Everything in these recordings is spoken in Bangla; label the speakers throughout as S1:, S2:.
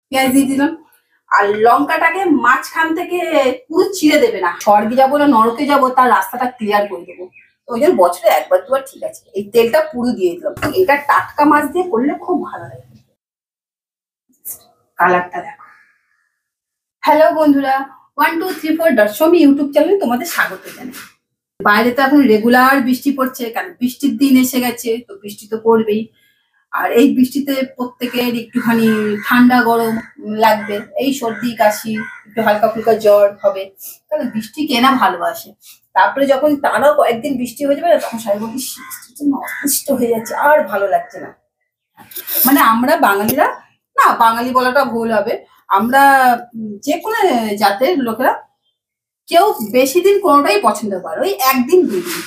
S1: পেঁয়াজ দিয়ে দিলাম। আর লঙ্কাটাকে মাঝখান থেকে পুরো চিড়ে দেবে না, স্বর্গে যাবো না নরকে যাবো তার রাস্তাটা ক্লিয়ার করে দেবো। ওই জন্য বছরে একবার দুবার ঠিক আছে। এই তেলটা পুরো দিয়ে দিলাম। এটা টাটকা মাছ দিয়ে করলে খুব ভালো লাগে। কালারটা দেখো। হ্যালো বন্ধুরা, 1 2 3 4 দশমী ইউটিউব চ্যানেলে তোমাদের স্বাগত জানাই। বাইরে তো এখন রেগুলার বৃষ্টি পড়ছে, কারণ বৃষ্টির দিন এসে গেছে, তো বৃষ্টি তো পড়বেই। আর এই বৃষ্টিতে প্রত্যেকের একটুখানি ঠান্ডা গরম লাগবে, এই সর্দি কাশি, একটু হালকা ফুলকা জ্বর হবে। তাহলে বৃষ্টি কে না ভালোবাসে। তারপরে যখন টানা কয়েকদিন বৃষ্টি হয়ে যাবে না, তখন সবাই বলছি বৃষ্টির জন্য অতিষ্ঠ হয়ে যাচ্ছে, আর ভালো লাগছে না। মানে আমরা বাঙালিরা, না বাঙালি বলাটা ভুল হবে, আমরা যে কোনো জাতের লোকেরা কেউ বেশি দিন কোনোটাই পছন্দ করে, ওই একদিন 2 দিন।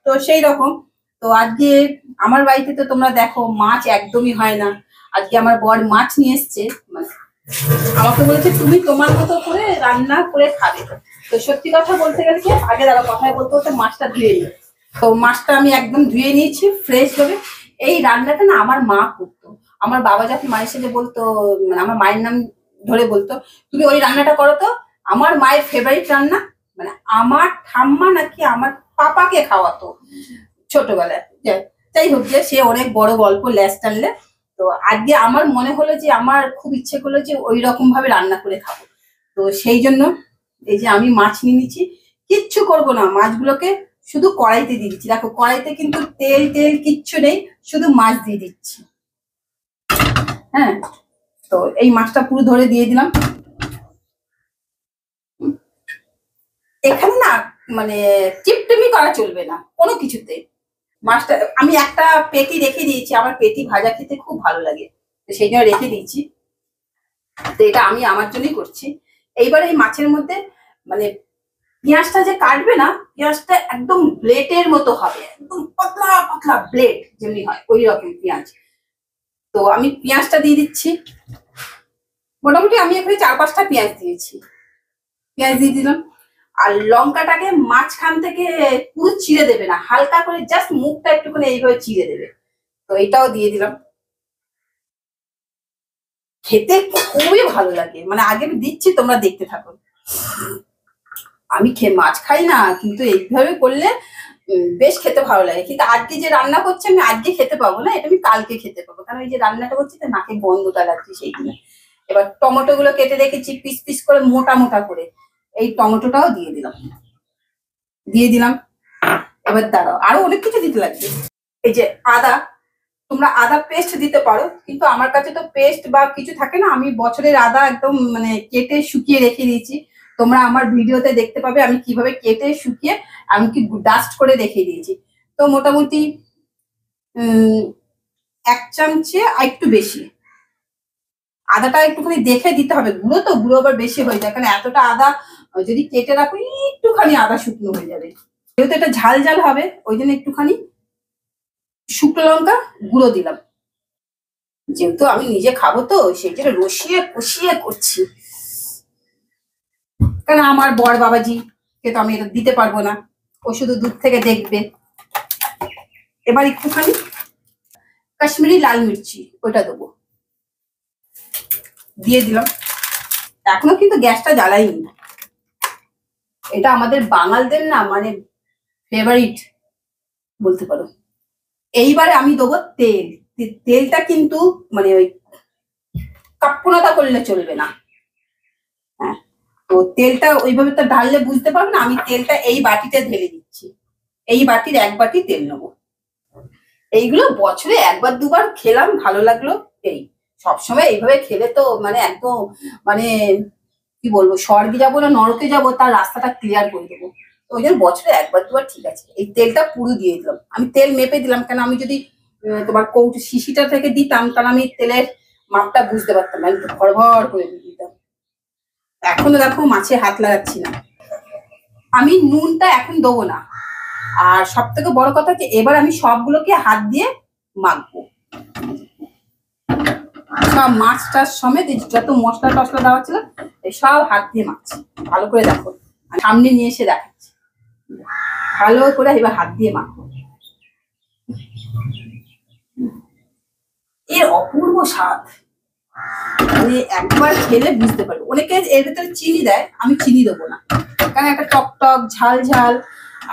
S1: তো সেই রকম। তো আজকে আমার বাড়িতে তো তোমরা দেখো মাছ একদমই হয় না। আজকে আমার বর মাছ নিয়ে এসছে, মানে আমাকে বলেছে তুমি তোমার মতো করে রান্না করে খাবে। তো সত্যি কথা বলতে গেলে কি, আগে দাঁড়া কথায় বলতে বলতে মাছটা ধুয়ে নিই। তো মাছটা আমি একদম ধুয়ে নিয়েছি ফ্রেশ ভাবে। এই রান্নাটা না আমার মা করতো। আমার বাবা যখন মায়ের সাথে বলতো, মানে আমার মায়ের নাম ধরে বলতো তুমি ওই রান্নাটা করো তো। আমার মায়ের ফেভারিট রান্না, মানে আমার ঠাম্মা নাকি আমার পাপাকে খাওয়াতো ছোটবেলায়। যাই হোক, যে সে অনেক বড় গল্প ল্যাস টানলে। তো আজকে আমার মনে হলো যে আমার খুব ইচ্ছে করলো যে ওই রকম ভাবে রান্না করে খাবো। তো সেই জন্য এই যে আমি মাছ নিয়ে নিচ্ছি। কিচ্ছু করব না, মাছগুলোকে শুধু কড়াইতে দিয়ে দিচ্ছি। দেখো কড়াইতে কিন্তু তেল তেল কিচ্ছু নেই, শুধু মাছ দিয়ে দিচ্ছি। হ্যাঁ, তো এই মাছটা পুরো ধরে দিয়ে দিলাম। এখানে না মানে চিপটিমি করা চলবে না কোনো কিছুতে। মাছটা আমি একটা পেটি রেখে দিয়েছি, আমার পেটি ভাজা খেতে খুব ভালো লাগে, তো সেই জন্য রেখে দিয়েছি। তো এটা আমি আমার জন্যই করছি। এইবার এই মাছের মধ্যে মানে পেঁয়াজটা যে কাটবে না, পেঁয়াজটা একদম ব্লেডের মতো হবে, একদম পাতলা পাতলা ব্লেড যেমনি হয় ওই রকম পেঁয়াজ। তো আমি পেঁয়াজটা দিয়ে দিচ্ছি। মোটামুটি আমি এখানে 4 5টা পেঁয়াজ দিয়েছি। পেঁয়াজ দিয়ে দিলাম। আর লঙ্কাটাকে মাঝখান থেকে পুরো চিড়ে দেবে না, হালকা করে জাস্ট মুখটা একটুখানি এইভাবে চিড়ে দেবে। তো এটাও দিয়ে দিলাম। খেতে খুবই ভালো লাগে, মানে আগে আমি দিচ্ছি তোমরা দেখতে থাকো। আমি মাছ খাই না, কিন্তু এইভাবে করলে বেশ খেতে ভালো লাগে। কিন্তু আজকে যে রান্না করছি আমি আজকে খেতে পাবো না, এটা আমি কালকে খেতে পাবো, কারণ এই যে রান্নাটা করছি তো নাকে গন্ধটা লাগছে সেই জন্য। এবার টমেটো গুলো কেটে রেখেছি পিস পিস করে মোটা মোটা করে, এই টমেটোটাও দিয়ে দিলাম। দিয়ে দিলাম। এবার দাঁড়াও, আরো অনেক কিছু দিতে লাগবে। এই যে আদা, তোমরা আদা পেস্ট দিতে পারো, কিন্তু আমার কাছে তো পেস্ট বা কিছু থাকে না। আমি বছরের আদা একদম মানে কেটে শুকিয়ে রেখে দিয়েছি। তোমরা আমার ভিডিওতে দেখতে পাবে আমি কিভাবে কেটে শুকিয়ে আমি কি ডাস্ট করে রেখে দিয়েছি। তো মোটামুটি 1 চামচে আর একটু বেশি। আদাটা একটুখানি দেখে দিতে হবে, গুঁড়ো তো গুঁড়ো আবার বেশি হয়ে যায়, কারণ এতটা আদা যদি কেটে রাখো একটুখানি আদা শুকনো হয়ে যাবে। যেহেতু এটা ঝাল ঝাল হবে ওই জন্য একটুখানি শুকনো লঙ্কা গুঁড়ো দিলাম। যেহেতু আমি নিজে খাবো তো সেই জন্য রসিয়ে কষিয়ে করছি, কারণ আমার বর বাবাজি কে তো আমি এটা দিতে পারবো না, ও শুধু দূর থেকে দেখবে। এবার একটুখানি কাশ্মীরি লাল মির্চি ওইটা দেবো, দিয়ে দিলাম। এখনো কিন্তু গ্যাসটা জ্বালাইনি। এটা আমাদের বাঙালদের না মানে ফেভারিট বলতে পারো। এইবারে আমি দেবো তেল। তেলটা কিন্তু মানে ওই কাপ্পনাতা করলে চলবে না। হ্যাঁ, তো তেলটা ওইভাবে তো ঢাললে বুঝতে পারবে না, আমি তেলটা এই বাটিতে ঢেলে দিচ্ছি। এই বাটির 1 বাটি তেল নেবো। এইগুলো বছরে 1 বার 2 বার খেলাম, ভালো লাগলো। এই সবসময় এইভাবে খেলে তো মানে একদম মানে কি বলবো, স্বর্গে যাবো না নরকে যাবো তার রাস্তাটা ক্লিয়ার করে দেবো। ওই জন্য বছরে 1 বার 2 বার ঠিক আছে। এই তেলটা পুরো দিয়ে দিলাম, আমি তেল মেপে দিলাম, কেন আমি যদি তোমার কৌটো শিশিটা থেকে দিতাম তাহলে আমি তেলের মাপটা বুঝতে পারতাম না, একটু ভর ভর করে দিয়ে দিতাম। এখনো দেখো মাছে হাত লাগাচ্ছি না। আমি নুনটা এখন দেবো না। আর সব থেকে বড় কথা যে এবার আমি সবগুলোকে হাত দিয়ে মাখবো। সব মাছ টাছ সমেত যত মশলা টসলা দেওয়া ছিল সব হাত দিয়ে মাখছি। ভালো করে দেখো, সামনে নিয়ে এসে দেখাচ্ছি। ভালো করে এবার হাত দিয়ে মাখবো। এর অপূর্ব স্বাদ। মানে একবার খেলে বুঝতে পারবে। অনেকে এর ভেতরে চিনি দেয়, আমি চিনি দেবো না, কারণ একটা টক টক ঝাল ঝাল।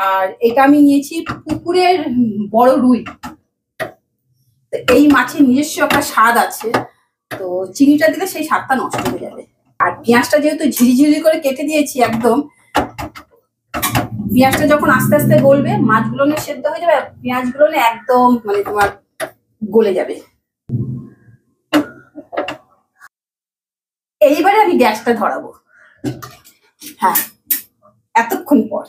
S1: আর এটা আমি নিয়েছি পুকুরের বড় রুই, এই মাছের নিজস্ব একটা স্বাদ আছে, তো চিনিটা দিলে সেই স্বাদটা নষ্ট হয়ে যাবে। আর পেঁয়াজটা যেহেতু ঝিরিঝিরি করে কেটে দিয়েছি একদম, পেঁয়াজটা যখন আস্তে আস্তে গলবে মাছগুলো সেদ্ধ হয়ে যাবে, পেঁয়াজগুলো একদম মানে তোমার গলে যাবে। এইবারে আমি গ্যাসটা ধরাবো। হ্যাঁ, এতক্ষণ পর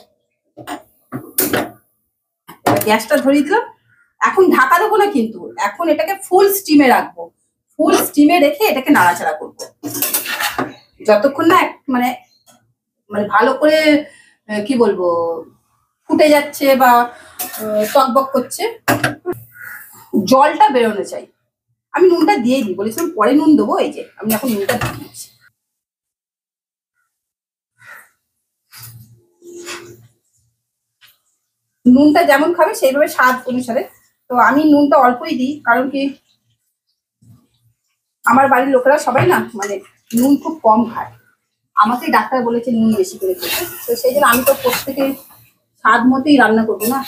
S1: গ্যাসটা ধরিয়ে দিলাম। এখন ঢাকা দেবো না, কিন্তু এখন এটাকে ফুল স্টিমে রাখবো। ফুল স্টিমে রেখে এটাকে নাড়াচাড়া করবো যতক্ষণ না মানে মানে ভালো করে কি বলবো ফুটে যাচ্ছে বা টকবক করছে, জলটা বেরোনো চাই। আমি নুনটা দিয়ে দিই, বলেছিলাম পরে নুন দেবো, এই যে আমি এখন নুনটা দিয়ে দিচ্ছি। নুনটা যেমন খাবে সেইভাবে স্বাদ অনুসারে, তো আমি নুনটা অল্পই দিই, কারণ কি আমার বাড়ির লোকেরা সবাই না মানে নুন খুব কম খায়। আমাকে ডাক্তার বলেছে নুন বেশি করে খেতে, তো সেই জন্য আমি তো প্রত্যেকে স্বাদ মতোই রান্না করবো না।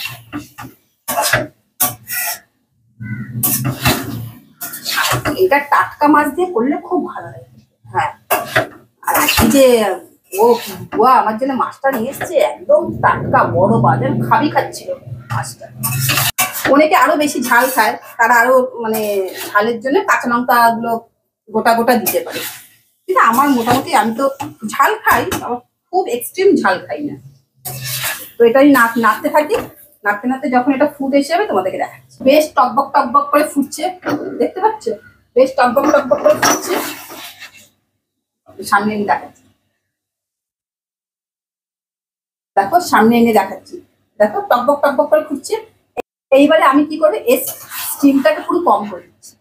S1: এটা টাটকা মাছ দিয়ে করলে খুব ভালো লাগে। হ্যাঁ, আর আজকে যে ও বুয়া আমার জন্য মাছটা নিয়ে এসছে, একদম টাটকা বড় বাজার খাবি খাচ্ছিল মাছটা। অনেকে আরো বেশি ঝাল খায়, তারা আরো মানে ঝালের জন্য কাঁচা লঙ্কা গুলো গোটা গোটা দিতে পারে, কিন্তু আমার মোটামুটি আমি তো ঝাল খাই, আবার খুব এক্সট্রিম ঝাল খাই না। তো এটাই নাড়তে থাকি, নাড়তে নাড়তে যখন এটা ফুট এসে যাবে তোমাদেরকে দেখাচ্ছি। বেশ টকবক টকবক করে ফুটছে, দেখতে পাচ্ছ? বেশ টকবক টকবক করে ফুটছে। সামনে এনে দেখাচ্ছি, দেখো সামনে এনে দেখাচ্ছি, দেখো টকবক টকবক করে ফুটছে। এইবারে আমি কি করবো, স্টিমটাকে পুরো কম করে দিচ্ছি,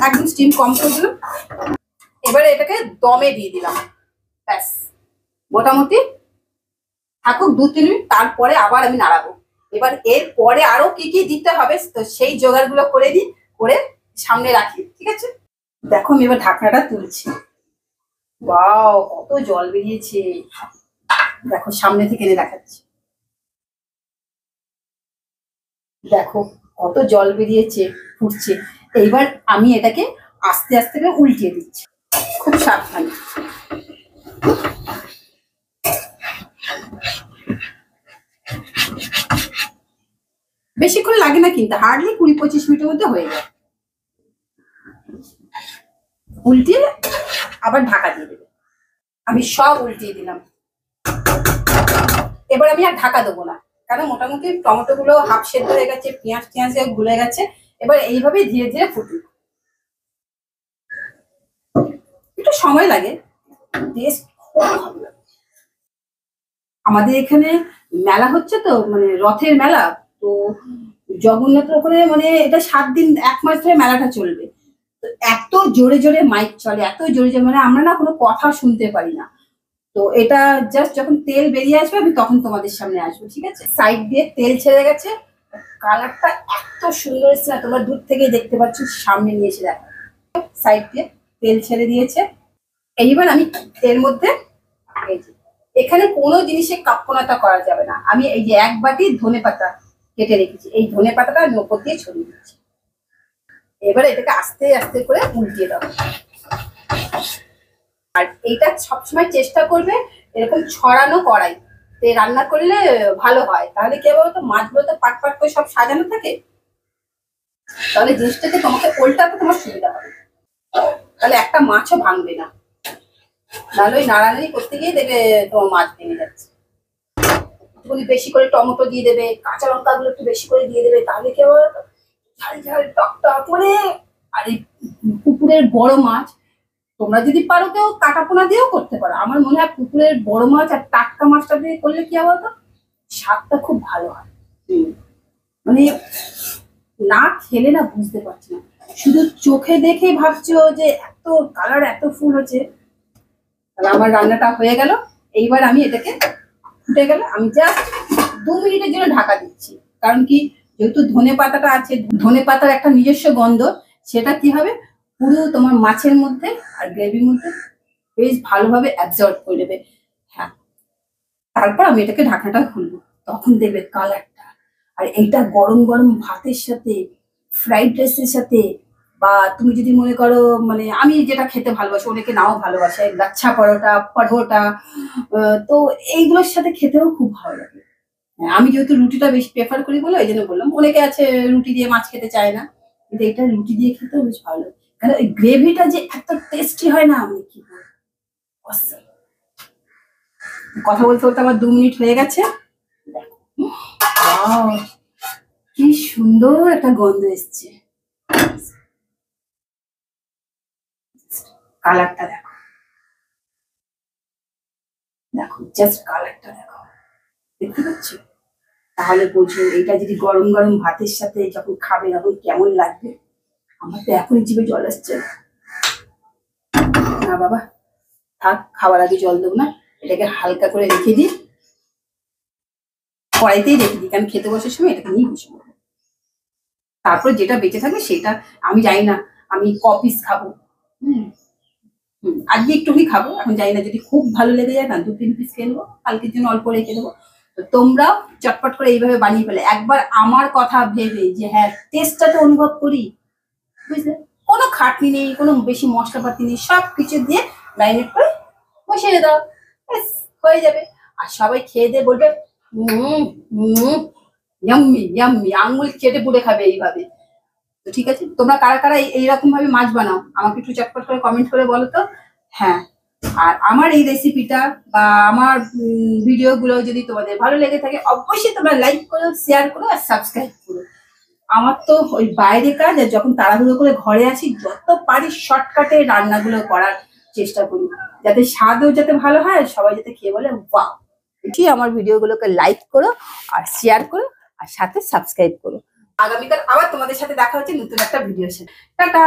S1: একদম স্টিম কম করে দিলাম। এবারে এটাকে দমে দিয়ে দিলাম, ব্যাস মোটামুটি থাকুক 2-3 মিনিট, তারপরে আবার আমি নাড়াবো। এবার এর পরে আরো কি কি দিতে হবে তো সেই জোগাড় গুলো করে দিই, করে সামনে রাখি, ঠিক আছে? দেখো আমি এবার ঢাকনাটা তুলছি, ওয়াও কত জল বেরিয়েছে, দেখো সামনে থেকে এনে দেখাচ্ছি, দেখো কত জল বেরিয়েছে, ফুটছে। এইবার আমি এটাকে আস্তে আস্তে করে উল্টিয়ে দিচ্ছি, খুব সাবধানে। বেশিক্ষণ লাগে না, কিন্তু হার্ডলি 20-25 মিনিটের মধ্যে হয়ে যায়। উল্টিয়ে আবার ঢাকা দিয়ে দেবে। আমি সব উল্টিয়ে দিলাম। এবার আমি আর ঢাকা দেবো না, কারণ মোটামুটি টমেটো গুলো হাফ সেদ্ধ হয়ে গেছে, পেঁয়াজ টিয়াজ গুলে গেছে। এবার এইভাবে ধীরে ধীরে ফুটুক, একটু সময় লাগে, টেস্ট খুব ভালো লাগে। আমাদের এখানে মেলা হচ্ছে তো, মানে রথের মেলা, তো জগন্নাথের ওখানে মানে এটা 7 দিন 1 মাস ধরে মেলাটা চলবে। তো এত জোরে জোরে মাইক চলে, এত জোরে জোরে, মানে আমরা না কোনো কথা শুনতে পারি না। তো এটা জাস্ট যখন তেল বেরিয়ে আসবে আমি তখন তোমাদের সামনে আসবো, ঠিক আছে? সাইড দিয়ে তেল ছেড়ে গেছে, কালারটা এত সুন্দর এসছে না, তোমরা দূর থেকেই দেখতে পাচ্ছ, সামনে নিয়ে এসে দেখো সাইড দিয়ে তেল ছেড়ে দিয়েছে। এইবার আমি এর মধ্যে এই যে এখানে কোনো জিনিসে কাপ্পনাটা করা যাবে না, আমি এই যে 1 বাটি ধনেপাতা কেটে রেখেছি, এই ধনেপাতাটা আমি ওপর দিয়ে ছড়িয়ে দিচ্ছি। এবার এটাকে আস্তে আস্তে করে উল্টিয়ে দাও। আর এইটা সবসময় চেষ্টা করবে এরকম ছড়ানো কড়াই রান্না করলে ভালো হয়, তাহলে কি বলতো মাছগুলো তো পাট পাট করে সব সাজানো থাকে, তাহলে জিনিসটাকে তোমাকে উল্টাতে তোমার সুবিধা হবে, তাহলে একটা মাছও ভাঙবে না। নাহলে ওই নাড়ানাড়ি করতে গিয়ে দেবে তোমার মাছ ভেঙে যাচ্ছে। একটুখানি বেশি করে টমেটো দিয়ে দেবে, কাঁচা লঙ্কা গুলো একটু বেশি করে দিয়ে দেবে, তাহলে কি বলতো ঝাল ঝাল টক টক করে। আর এই পুকুরের বড় মাছ তোমরা যদি পারো কেউ কাটা পোনা দিয়েও করতে পারো, আমার মনে হয় পুকুরের বড় মাছ আর টাটকা মাছটা দিয়ে করলে কি হবে বলতো স্বাদটা খুব ভালো হয়। মানে না খেলে না বুঝতে পারছি না, শুধু চোখে দেখে ভাবছো যে এত কালার এত ফুল হচ্ছে। তাহলে আমার রান্নাটা হয়ে গেল। এইবার আমি এটাকে ফুটে গেল, আমি জাস্ট 2 মিনিটের জন্য ঢাকা দিচ্ছি, কারণ কি যেহেতু ধনে পাতাটা আছে, ধনে পাতার একটা নিজস্ব গন্ধ, সেটা কি হবে পুরো তোমার মাছের মধ্যে আর গ্রেভির মধ্যে বেশ ভালোভাবে অ্যাবজর্ব করে নেবে। হ্যাঁ, তারপর আমি এটাকে ঢাকনাটা খুলবো, তখন দেখবে কালারটা। আর এইটা গরম গরম ভাতের সাথে, ফ্রাইড রাইসের সাথে, বা তুমি যদি মনে করো মানে আমি যেটা খেতে ভালোবাসি, অনেকে নাও ভালোবাসে, লাচ্ছা পরোটা, পরোটা, তো এইগুলোর সাথে খেতেও খুব ভালো লাগে। হ্যাঁ, আমি যেহেতু রুটিটা বেশি প্রেফার করি বলে ওই জন্য বললাম। অনেকে আছে রুটি দিয়ে মাছ খেতে চায় না, কিন্তু এটা রুটি দিয়ে খেতেও বেশ ভালো লাগে। কারণ ওই গ্রেভিটা যে এত টেস্টি হয় না, আমি কি বলবো, awesome। কথা বলতে বলতে আমার 2 মিনিট হয়ে গেছে। Wow, কি সুন্দর একটা গন্ধ এসছে। কালারটা দেখো, দেখো জাস্ট কালারটা দেখো, দেখতে পাচ্ছ? তাহলে বোঝো এটা যদি গরম গরম ভাতের সাথে যখন খাবে তখন কেমন লাগবে। আমার তো এখনই জিভে জল আসছে। না বাবা, থাক, খাওয়ার আগে জল দেবো না, এটাকে হালকা করে রেখে দিই, কড়াইতেই রেখে দিই, কারণ খেতে বসার সময় এটাকে নিয়ে বসে পড়বো। তারপর যেটা বেঁচে থাকবে সেটা আমি জানি না, আমি ক-পিস খাবো। হুম, আজকে একটুখানি খাবো, এখন জানি না, যদি খুব ভালো লেগে যায় না 2-3 পিস খেয়ে নেবো, কালকের জন্য অল্প রেখে দেবো। তো তোমরাও চটপট করে এইভাবে বানিয়ে ফেলে একবার আমার কথা ভেবে, যে হ্যাঁ টেস্টটা তো অনুভব করি, বুঝলে? কোনো খাটনি নেই, কোনো বেশি মশলাপাতি নেই, সব কিছু দিয়ে ম্যারিনেট করে বসিয়ে দাও, ব্যাস হয়ে যাবে। আর সবাই খেয়ে দিয়ে বলবে ইয়াম্মি ইয়াম্মি, আঙুল চেটে পুড়ে খাবে এইভাবে। তো ঠিক আছে, তোমরা কারা কারা এইরকম ভাবে মাছ বানাও আমাকে একটু চটপট করে কমেন্ট করে বলো তো। হ্যাঁ, আর আমার এই রেসিপিটা বা আমার ভিডিও গুলো যদি তোমাদের ভালো লেগে থাকে, অবশ্যই তোমরা লাইক করো, শেয়ার করো আর সাবস্ক্রাইব করো। আমার তো ওই বাইরে কাজ, আর যখন তাড়াহুড়ো করে ঘরে আসি যত পারি শর্টকাটে রান্নাগুলো করার চেষ্টা করি, যাতে স্বাদও যাতে ভালো হয় আর সবাই যাতে খেয়ে বলে ওয়াও। এটি আমার ভিডিওগুলোকে লাইক করো আর শেয়ার করো আর সাথে সাবস্ক্রাইব করো। আগামীকাল আবার তোমাদের সাথে দেখা হচ্ছে নতুন একটা ভিডিওর সাথে। টাটা।